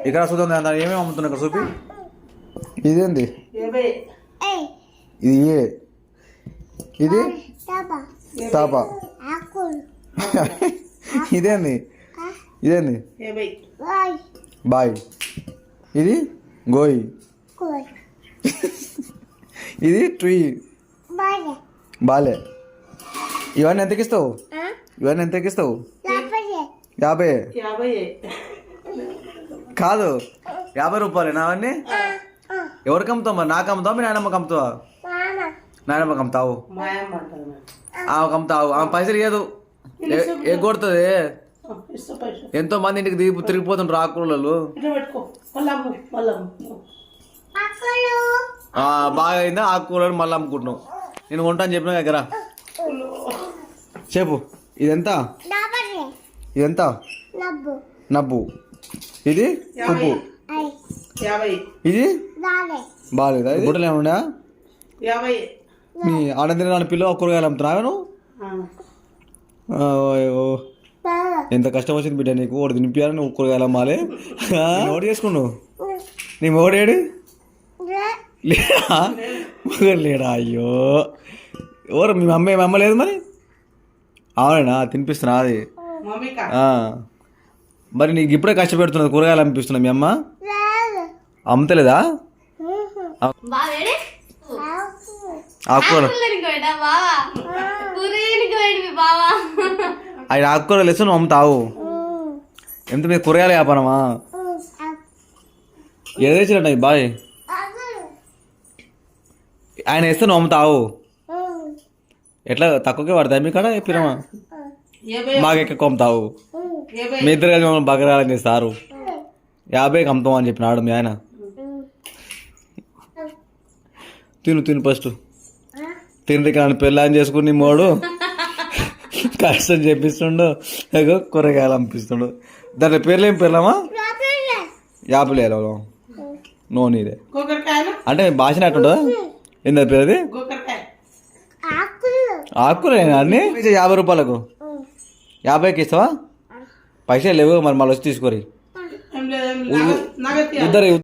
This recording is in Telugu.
ఇక్కడ చూద్దాం ఏమేమి అమ్ముతున్నా ఇక్కడ చూపి. ఇదేంది? ఇది ఏ, ఇది తాపా. ఇదేంది? ఇదేంది? బాయ్. ఇది గోయ్. ఇది ట్రీ. బాలే. ఇవన్నీ ఎంతకి ఇస్తావు? ఇవన్నీ ఎంతకి ఇస్తావు? 50. కాదు 50 రూపాయలేనా అవన్నీ? ఎవరికి అమ్ముతావు మరి? నాకు అమ్ముతావు, మీ నాయనమ్మకి అమ్ముతావా? నాయనమ్మకి అమ్ముతావు, ఆమెకు అమ్ముతావు. ఆమె పైసలు ఇయ్యదు, ఎగ్గొడుతుంది. ఎంతో మంది ఇంటికి తిరిగిపోతుంటారు ఆకుకూరలు. బాగా అయిందా ఆకుకూరలు? మళ్ళీ అమ్ముకుంటున్నావు. నేను కొంటాను చెప్పిన దగ్గర చెప్పు. ఇదెంత? ఇదెంత? నబ్బు. ఇది ఉప్పు. ఇది బాగాలేదా? ఇది గుడ్డలు ఏమన్నా? మీ ఆనందం నాన్న పిల్లలు కూరగాయలు అమ్ముతున్నావు. ఎంత కష్టం వచ్చింది బిడ్డ నీకు. ఒకటి తినిపించాలి, నువ్వు కూరగాయలు అమ్మాలి. ఓడి చేసుకున్నావు. నీ మోడేడు లేడా? లేడా? అయ్యో, ఎవరు మీ అమ్మ లేదు మరి? అవునా, తినిపిస్తున్నా అది. మరి నీకు ఇప్పుడే కష్టపెడుతున్నది, కూరగాయలు అమ్మిపిస్తున్నా. మీ అమ్మ అమ్మతలేదా? ఆకుకూర ఆయన ఆకుకూరలు వేస్తే నువ్వు అమ్ముతావు. ఎంత మీద కూరగాయలు వ్యాపారమా? ఏదేచ్చినట్టు బాయ్ ఆయన వేస్తే నువ్వు అమ్ముతావు. ఎట్లా తక్కువకే పడతాయి మీ కాడ? పిరమా బాగా ఎక్కువ అమ్ముతావు. మీ ఇద్దరు కలిసి మమ్మల్ని బగరాలని చేస్తారు. 50కి అమ్ముతాం అని చెప్పినాడు మీ ఆయన. తిను ఫస్ట్ తిండి కానీ పెళ్ళని చేసుకుని మోడు కష్టం చేపిస్తుండు, కూరగాయలు అనిపిస్తుండు. దాని పేర్లు ఏం పేర్లమ్మా? యాపిల్ నూనె అంటే బాసినట్టుండదా? ఏంది పేరు అది? ఆకుకూరేనా అన్ని? 50 రూపాయలకు 50కి ఇస్తావా? పైసలు లేవు మరి, మళ్ళీ వచ్చి తీసుకోరి. ఇద్దరు